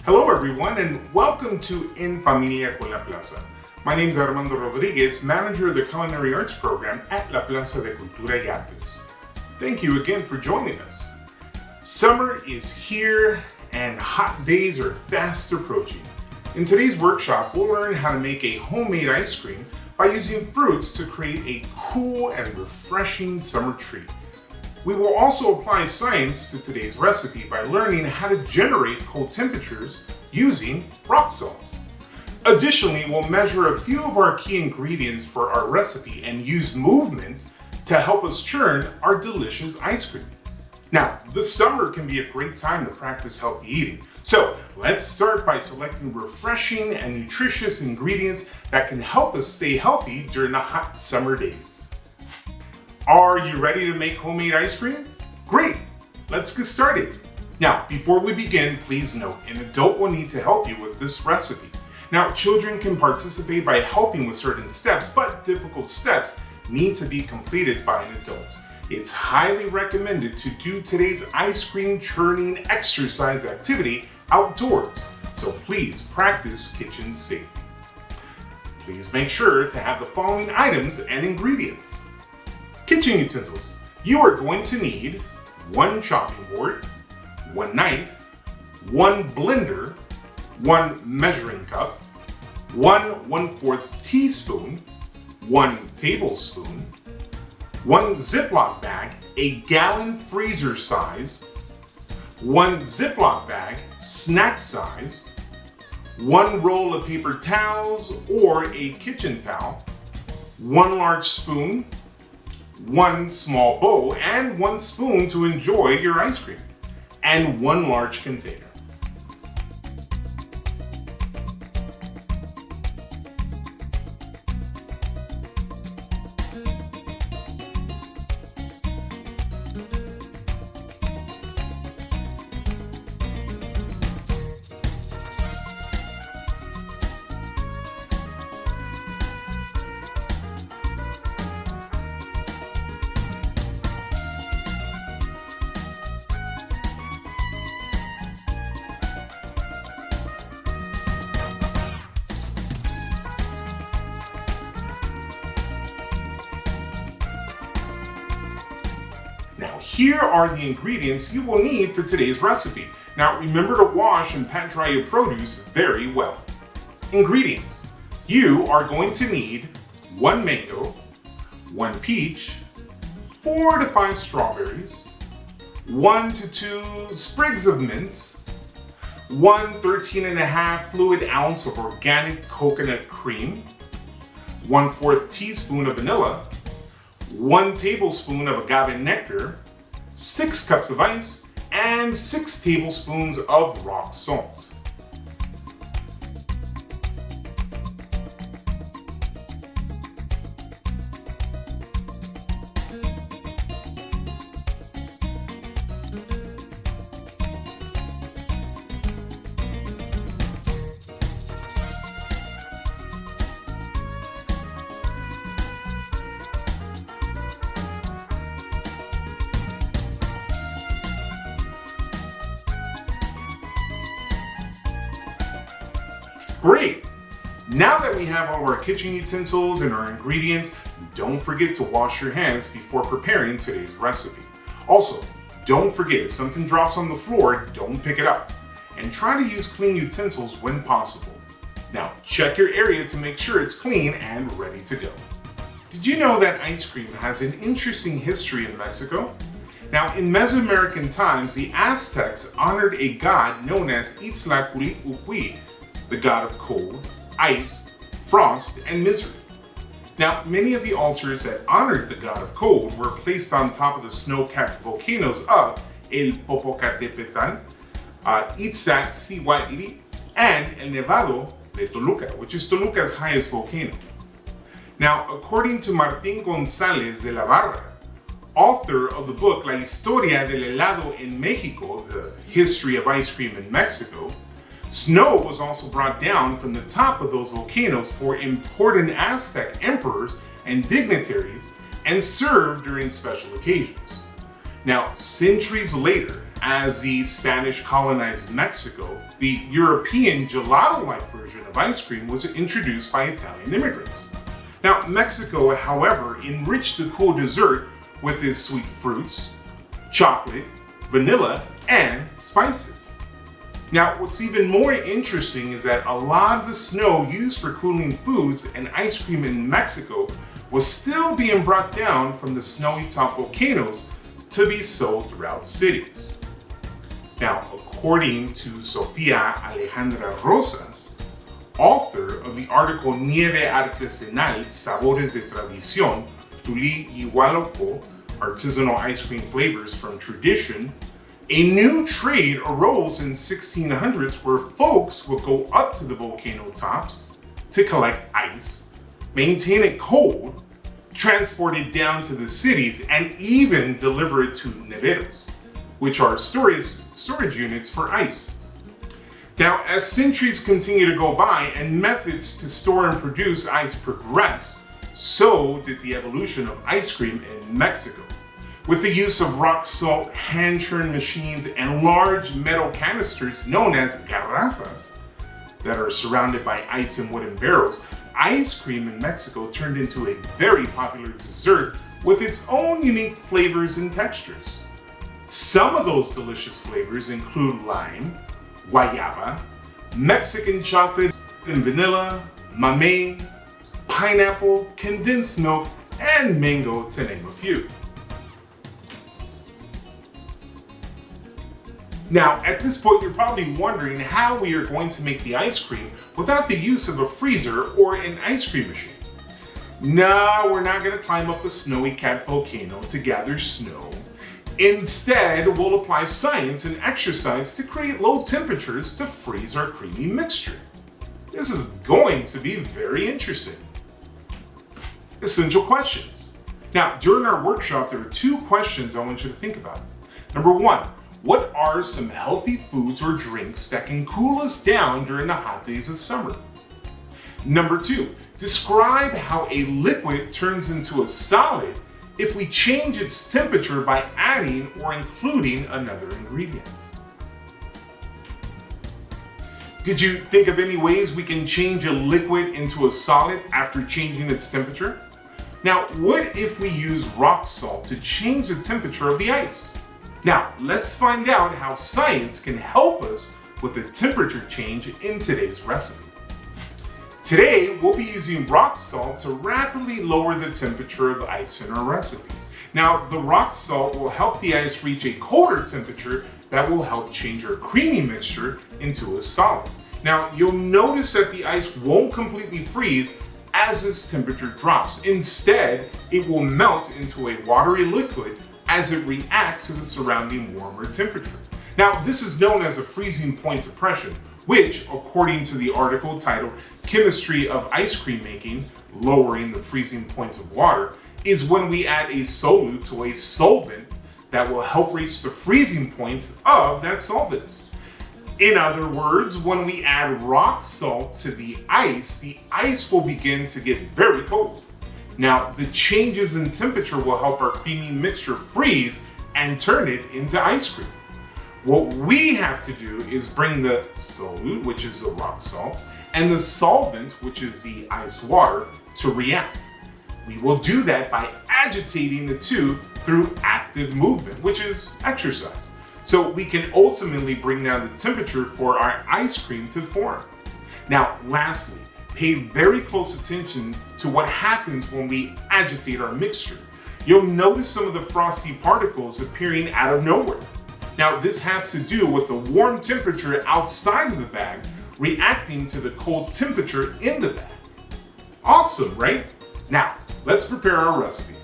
Hello everyone and welcome to En Familia con la Plaza. My name is Armando Rodriguez, manager of the Culinary Arts Program at La Plaza de Cultura y Artes. Thank you again for joining us. Summer is here and hot days are fast approaching. In today's workshop, we'll learn how to make a homemade ice cream by using fruits to create a cool and refreshing summer treat. We will also apply science to today's recipe by learning how to generate cold temperatures using rock salt. Additionally, we'll measure a few of our key ingredients for our recipe and use movement to help us churn our delicious ice cream. Now, the summer can be a great time to practice healthy eating. So let's start by selecting refreshing and nutritious ingredients that can help us stay healthy during the hot summer days. Are you ready to make homemade ice cream? Great, let's get started. Now, before we begin, please note, an adult will need to help you with this recipe. Now, children can participate by helping with certain steps, but difficult steps need to be completed by an adult. It's highly recommended to do today's ice cream churning exercise activity outdoors, so please practice kitchen safety. Please make sure to have the following items and ingredients. Kitchen utensils. You are going to need 1 chopping board, 1 knife, 1 blender, 1 measuring cup, 1 1/4 teaspoon, 1 tablespoon, 1 Ziploc bag, a gallon freezer size, 1 Ziploc bag, snack size, 1 roll of paper towels or a kitchen towel, 1 large spoon, 1 small bowl, and 1 spoon to enjoy your ice cream, and 1 large container. Now, here are the ingredients you will need for today's recipe. Now, remember to wash and pat dry your produce very well. Ingredients. You are going to need 1 mango, 1 peach, 4 to 5 strawberries, 1 to 2 sprigs of mint, 1 13.5 fluid ounce of organic coconut cream, 1/4 teaspoon of vanilla, 1 tablespoon of agave nectar, 6 cups of ice, and 6 tablespoons of rock salt. Great! Now that we have all of our kitchen utensils and our ingredients, don't forget to wash your hands before preparing today's recipe. Also, don't forget, if something drops on the floor, don't pick it up. And try to use clean utensils when possible. Now, check your area to make sure it's clean and ready to go. Did you know that ice cream has an interesting history in Mexico? Now, in Mesoamerican times, the Aztecs honored a god known as Itztlacuilhuicuy, the god of cold, ice, frost, and misery. Now, many of the altars that honored the god of cold were placed on top of the snow-capped volcanoes of El Popocatépetl, Iztaccíhuatl, and El Nevado de Toluca, which is Toluca's highest volcano. Now, according to Martín González de la Barra, author of the book La Historia del Helado en México, the history of ice cream in Mexico, snow was also brought down from the top of those volcanoes for important Aztec emperors and dignitaries and served during special occasions. Now, centuries later, As the Spanish colonized Mexico, the European gelato-like version of ice cream was introduced by Italian immigrants. Now, Mexico, however, enriched the cool dessert with its sweet fruits, chocolate, vanilla, and spices. Now, what's even more interesting is that a lot of the snow used for cooling foods and ice cream in Mexico was still being brought down from the snowy top volcanoes to be sold throughout cities. Now, according to Sofia Alejandra Rosas, author of the article Nieve Artesanal, Sabores de Tradición, Tuli y Hualoco, Artisanal Ice Cream Flavors from Tradition, a new trade arose in 1600s where folks would go up to the volcano tops to collect ice, maintain it cold, transport it down to the cities, and even deliver it to neveros, which are storage units for ice. Now, as centuries continue to go by and methods to store and produce ice progress, so did the evolution of ice cream in Mexico. With the use of rock salt, hand-churned machines, and large metal canisters known as garrafas that are surrounded by ice and wooden barrels, ice cream in Mexico turned into a very popular dessert with its own unique flavors and textures. Some of those delicious flavors include lime, guayaba, Mexican chocolate and vanilla, mamey, pineapple, condensed milk, and mango, to name a few. Now, at this point, you're probably wondering how we are going to make the ice cream without the use of a freezer or an ice cream machine. No, we're not going to climb up a snowy capped volcano to gather snow. Instead, we'll apply science and exercise to create low temperatures to freeze our creamy mixture. This is going to be very interesting. Essential questions. Now, during our workshop, there are 2 questions I want you to think about. Number 1, what are some healthy foods or drinks that can cool us down during the hot days of summer? Number 2, describe how a liquid turns into a solid if we change its temperature by adding or including another ingredient. Did you think of any ways we can change a liquid into a solid after changing its temperature? Now, what if we use rock salt to change the temperature of the ice? Now, let's find out how science can help us with the temperature change in today's recipe. Today, we'll be using rock salt to rapidly lower the temperature of the ice in our recipe. Now, the rock salt will help the ice reach a colder temperature that will help change our creamy mixture into a solid. Now, you'll notice that the ice won't completely freeze as its temperature drops. Instead, it will melt into a watery liquid as it reacts to the surrounding warmer temperature. Now, this is known as a freezing point depression, which, according to the article titled Chemistry of Ice Cream Making, Lowering the Freezing Point of Water, is when we add a solute to a solvent that will help reach the freezing point of that solvent. In other words, when we add rock salt to the ice will begin to get very cold. Now, the changes in temperature will help our creamy mixture freeze and turn it into ice cream. What we have to do is bring the solute, which is the rock salt, and the solvent, which is the ice water, to react. We will do that by agitating the two through active movement, which is exercise. So we can ultimately bring down the temperature for our ice cream to form. Now, lastly, pay very close attention to what happens when we agitate our mixture. You'll notice some of the frosty particles appearing out of nowhere. Now, this has to do with the warm temperature outside of the bag reacting to the cold temperature in the bag. Awesome, right? Now, let's prepare our recipe.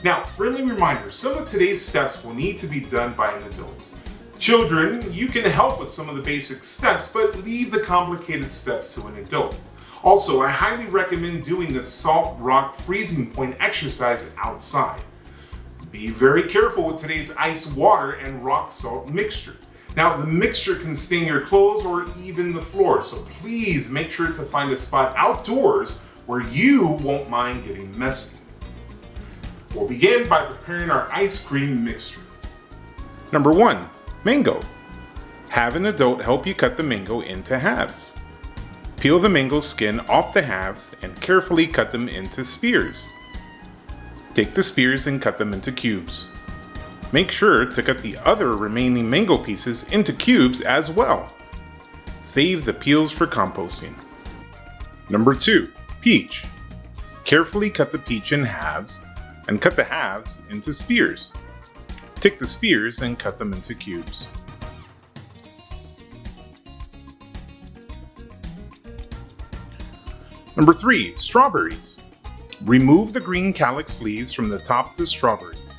Now, friendly reminder, some of today's steps will need to be done by an adult. Children, you can help with some of the basic steps, but leave the complicated steps to an adult. Also, I highly recommend doing the salt rock freezing point exercise outside. Be very careful with today's ice water and rock salt mixture. Now, the mixture can stain your clothes or even the floor, so please make sure to find a spot outdoors where you won't mind getting messy. We'll begin by preparing our ice cream mixture. Number 1. Mango. Have an adult help you cut the mango into halves. Peel the mango skin off the halves and carefully cut them into spears. Take the spears and cut them into cubes. Make sure to cut the other remaining mango pieces into cubes as well. Save the peels for composting. Number 2. Peach. Carefully cut the peach in halves and cut the halves into spears. Take the spears and cut them into cubes. Number 3. Strawberries. Remove the green calyx leaves from the top of the strawberries.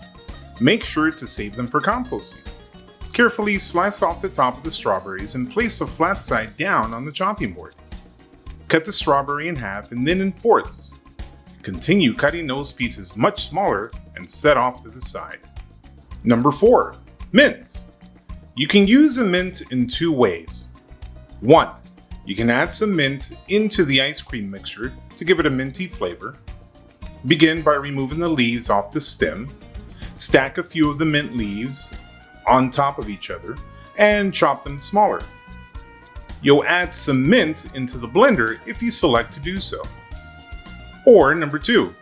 Make sure to save them for composting. Carefully slice off the top of the strawberries and place the flat side down on the chopping board. Cut the strawberry in half and then in fourths. Continue cutting those pieces much smaller and set off to the side. Number 4. Mint. You can use a mint in 2 ways. 1. You can add some mint into the ice cream mixture to give it a minty flavor. Begin by removing the leaves off the stem. Stack a few of the mint leaves on top of each other and chop them smaller. You'll add some mint into the blender if you select to do so. Or number 2,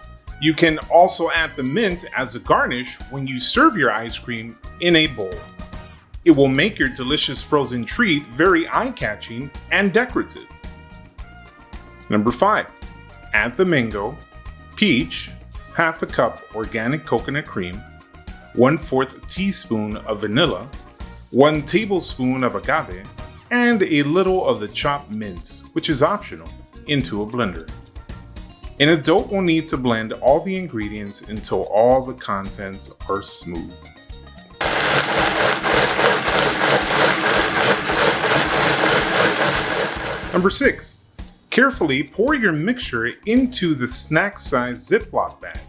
you can also add the mint as a garnish when you serve your ice cream in a bowl. It will make your delicious frozen treat very eye-catching and decorative. Number 5, add the mango, peach, half a cup organic coconut cream, 1/4 teaspoon of vanilla, 1 tablespoon of agave, and a little of the chopped mint, which is optional, into a blender. An adult will need to blend all the ingredients until all the contents are smooth. Number 6. Carefully pour your mixture into the snack-size Ziploc bag.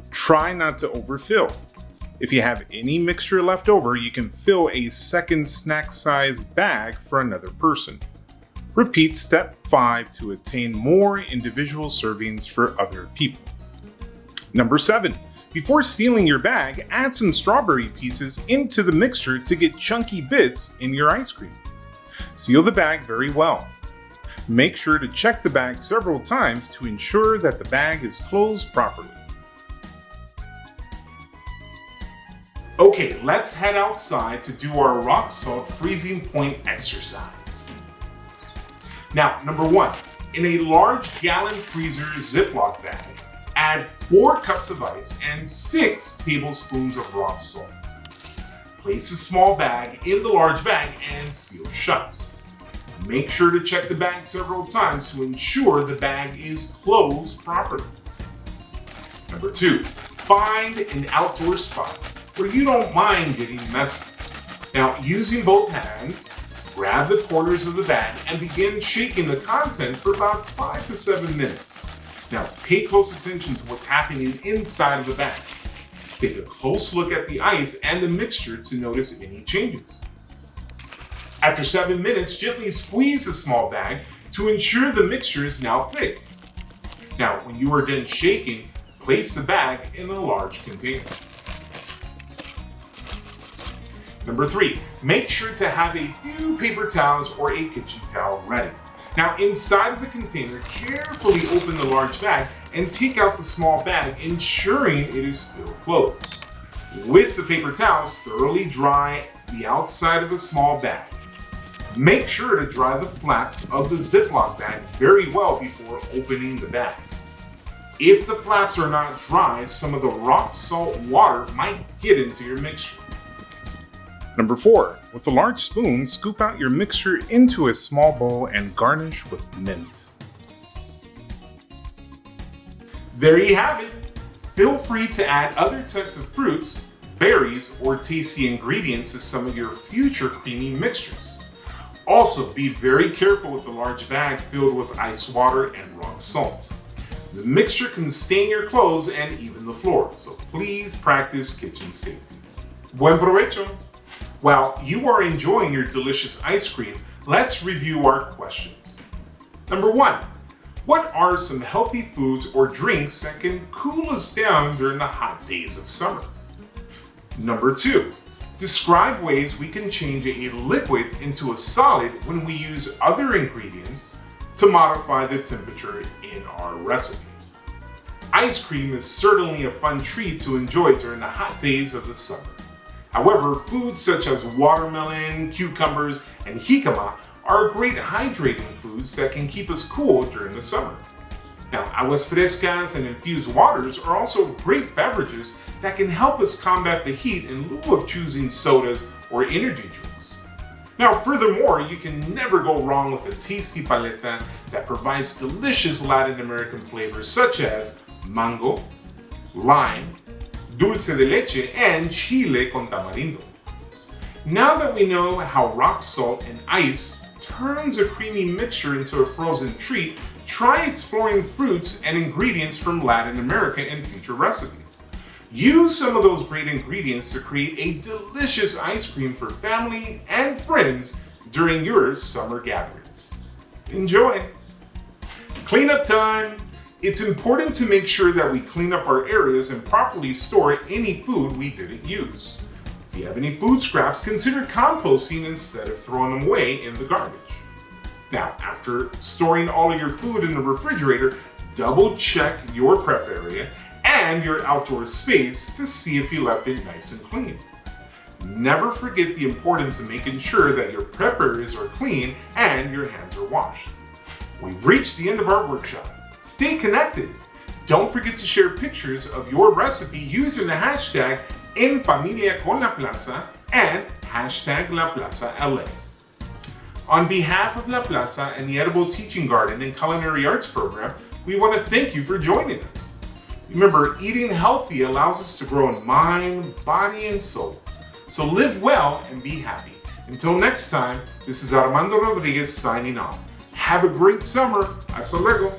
Try not to overfill. If you have any mixture left over, you can fill a second snack-size bag for another person. Repeat step 5 to attain more individual servings for other people. Number 7. Before sealing your bag, add some strawberry pieces into the mixture to get chunky bits in your ice cream. Seal the bag very well. Make sure to check the bag several times to ensure that the bag is closed properly. Okay, let's head outside to do our rock salt freezing point exercise. Now, number 1, in a large gallon freezer Ziploc bag, add 4 cups of ice and 6 tablespoons of rock salt. Place the small bag in the large bag and seal shut. Make sure to check the bag several times to ensure the bag is closed properly. Number 2, find an outdoor spot where you don't mind getting messy. Now, using both hands, grab the corners of the bag and begin shaking the content for about 5 to 7 minutes. Now, pay close attention to what's happening inside of the bag. Take a close look at the ice and the mixture to notice any changes. After 7 minutes, gently squeeze the small bag to ensure the mixture is now thick. Now, when you are done shaking, place the bag in a large container. Number 3, make sure to have a few paper towels or a kitchen towel ready. Now, inside of the container, carefully open the large bag and take out the small bag, ensuring it is still closed. With the paper towels, thoroughly dry the outside of the small bag. Make sure to dry the flaps of the Ziploc bag very well before opening the bag. If the flaps are not dry, some of the rock salt water might get into your mixture. Number 4, with a large spoon, scoop out your mixture into a small bowl and garnish with mint. There you have it. Feel free to add other types of fruits, berries, or tasty ingredients to some of your future creamy mixtures. Also, be very careful with the large bag filled with ice water and rock salt. The mixture can stain your clothes and even the floor, so please practice kitchen safety. Buen provecho! While you are enjoying your delicious ice cream, let's review our questions. Number 1, what are some healthy foods or drinks that can cool us down during the hot days of summer? Number 2, describe ways we can change a liquid into a solid when we use other ingredients to modify the temperature in our recipe. Ice cream is certainly a fun treat to enjoy during the hot days of the summer. However, foods such as watermelon, cucumbers, and jicama are great hydrating foods that can keep us cool during the summer. Now, aguas frescas and infused waters are also great beverages that can help us combat the heat in lieu of choosing sodas or energy drinks. Now, furthermore, you can never go wrong with a tasty paleta that provides delicious Latin American flavors such as mango, lime, dulce de leche, and chile con tamarindo. Now that we know how rock salt and ice turns a creamy mixture into a frozen treat, try exploring fruits and ingredients from Latin America in future recipes. Use some of those great ingredients to create a delicious ice cream for family and friends during your summer gatherings. Enjoy! Cleanup time! It's important to make sure that we clean up our areas and properly store any food we didn't use. If you have any food scraps, consider composting instead of throwing them away in the garbage. Now, after storing all of your food in the refrigerator, double check your prep area and your outdoor space to see if you left it nice and clean. Never forget the importance of making sure that your prep areas are clean and your hands are washed. We've reached the end of our workshop. Stay connected. Don't forget to share pictures of your recipe using the hashtag En Familia con la Plaza and hashtag La Plaza LA. On behalf of La Plaza and the Edible Teaching Garden and Culinary Arts Program, we want to thank you for joining us. Remember, eating healthy allows us to grow in mind, body, and soul. So live well and be happy. Until next time, this is Armando Rodriguez signing off. Have a great summer. Hasta luego.